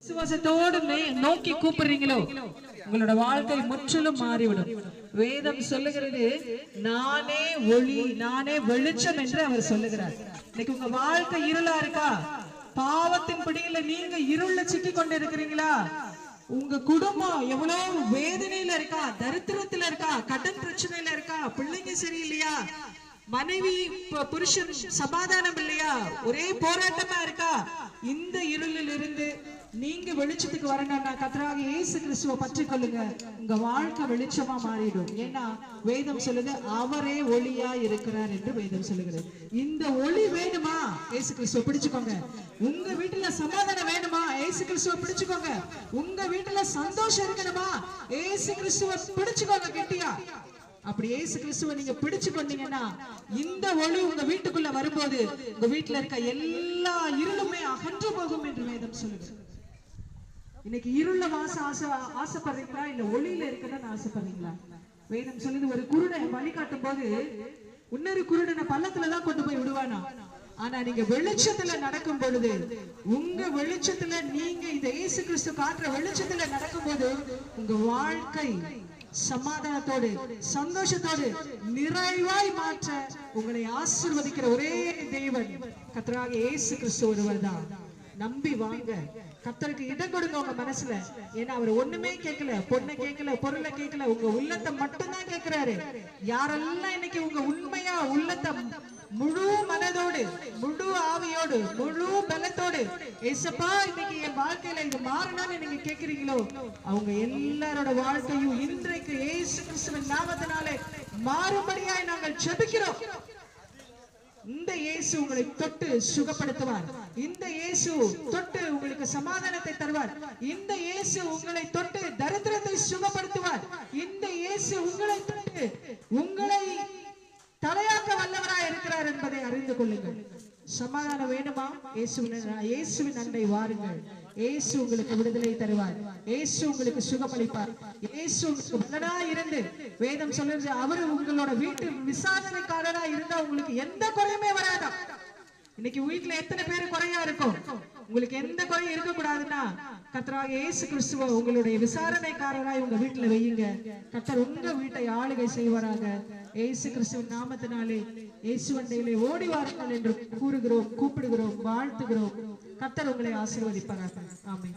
விசுவாசத்தோடு நோக்கி கூப்பிடுறீங்களோ உங்களோட வாழ்க்கை முற்றிலும் மாறிவிடும். வேதம் சொல்லுகிறது, நானே ஒளி, நானே வெளிச்சம் என்று அவர் சொல்லுகிறார். இன்னைக்கு உங்க வாழ்க்கை இருளா இருக்கா? பாவத்தின் பிடியில நீங்க இருள சிக்கி கொண்டு இருக்கிறீங்களா? உங்க குடும்பம் எவ்வளவு வேதனையில இருக்கா, தரித்திரத்துல இருக்கா, கடன் பிரச்சனையில இருக்கா, பிள்ளைங்க சரியில்லையா, மனைவி புருஷன் சமாதானம் இல்லையா, ஒரே போராட்டமா இருக்கா? இந்த இருளில் இருந்து நீங்க வெளிச்சத்துக்கு வரணும்னா கர்த்தராகிய இயேசு கிறிஸ்துவை பற்றி கொள்ளுங்க. உங்க வாழ்க்கை வெளிச்சமா மாறிடும். ஏன்னா வேதம் சொல்லுது, அவரே ஒளியா இருக்கிறார் என்று வேதம் சொல்லுகிறது. இந்த ஒளி வேணுமா? இயேசு கிறிஸ்துவை பிடிச்சுக்கோங்க. உங்க வீட்டுல சமாதானம் வேணுமா? இயேசு கிறிஸ்துவை பிடிச்சுக்கோங்க. உங்க வீட்டுல சந்தோஷம் இருக்கணுமா? இயேசு கிறிஸ்துவை பிடிச்சுக்கோங்க கெட்டியா. அப்படி இயேசு கிறிஸ்துவை நீங்க பிடிச்சு கொண்டீங்கன்னா இந்த ஒளி உங்க வீட்டுக்குள்ள வரும்போது உங்க வீட்டுல இருக்க எல்லா இருளுமே அகன்று போகும் என்று வேதம் சொல்லுது. இன்னைக்கு இருள ஆசைப்படுறீங்களா, இல்ல ஒளியில இருக்கணும்னு ஆசைப்படுறீங்களா? வேதம் சொல்லுது, ஒரு குருடன் வழிகாட்டும் போது இன்னொரு குருடனை பள்ளத்துலதான் கொண்டு போய் விடுவானா. ஆனா நீங்க வெளிச்சத்துல நடக்கும் பொழுது, உங்க வெளிச்சத்துல நீங்க இந்த இயேசு கிறிஸ்து காட்டுற வெளிச்சத்துல நடக்கும் போது உங்க வாழ்க்கை சமாதானத்தோடு சந்தோஷத்தோடு நிறைவாய் மாற்ற உங்களை ஆசீர்வதிக்கிற ஒரே தேவன் கர்த்தராகிய இயேசு கிறிஸ்து ஒருவர் தான். நம்பி வாங்க. கர்த்தருக்கு இடம் கொடுங்க உங்க மனசுல. ஏன்னா அவர் ஒண்ணுமே கேட்கல, பொண்ணை கேட்கல, பொருளை கேட்கல, உங்க உள்ளத்தை மட்டும்தான் கேட்கிறாரு. யாரெல்லாம் இன்னைக்கு உங்க உண்மையா உள்ளத்தை முழு மனதோடு, முழு ஆவியோடு, முழு பலத்தோடு ஏசப்பா இன்னைக்கு என் வாழ்க்கையில இது மாறணும்னு நீங்க கேட்கிறீங்களோ, அவங்க எல்லாரோட வாழ்க்கையும் இன்றைக்கு இயேசு கிறிஸ்துவின் நாமத்தினாலே மாறும்படியாய் நாங்கள் ஜெபிக்கிறோம். இந்த இயேசு உங்களை தொட்டு சுகப்படுத்துவார். இந்த இயேசு தொட்டு உங்களுக்கு சமாதானத்தை தருவார். இந்த இயேசு உங்களை தொட்டு தரித்திரத்தை சுகப்படுத்துவார். இந்த இயேசு உங்களை தொட்டு உங்களை தலையாக்க வல்லவராய் இருக்கிறார் என்பதை அறிந்து கொள்ளுங்கள். சமாதானம் வேணுமா? இயேசுவின் அண்டை வாருங்கள். இயேசு உங்களுக்கு விடுதலை தருவார். இயேசு உங்களுக்கு சுகமளிப்பார். இயேசு உங்களுக்கு வல்லனா இருந்து வேதம் சொல்லுது, அவரு உங்களோட வீட்டு விசாரணைக்காரரா இருந்தா உங்களுக்கு எந்த குறையுமே வராதா. இன்னைக்கு வீட்டுல எத்தனை பேர் குறையா இருக்கும்? உங்களுக்கு எந்த குறையும் இருக்க கூடாதுன்னா கர்த்தராகிய இயேசு கிறிஸ்துவ உங்களுடைய விசாரணைக்காரராய் உங்க வீட்டுல வையுங்க. கர்த்தர் உங்க வீட்டை ஆளுகை செய்வாராக. இயேசு கிறிஸ்துவின் நாமத்தினாலே இயேசுவண்டையிலே ஓடி வாருங்கள் என்று கூறுகிறோம், கூப்பிடுகிறோம், வாழ்த்துகிறோம். கர்த்தர் உங்களை ஆசீர்வதிப்பாராக. ஆமென்.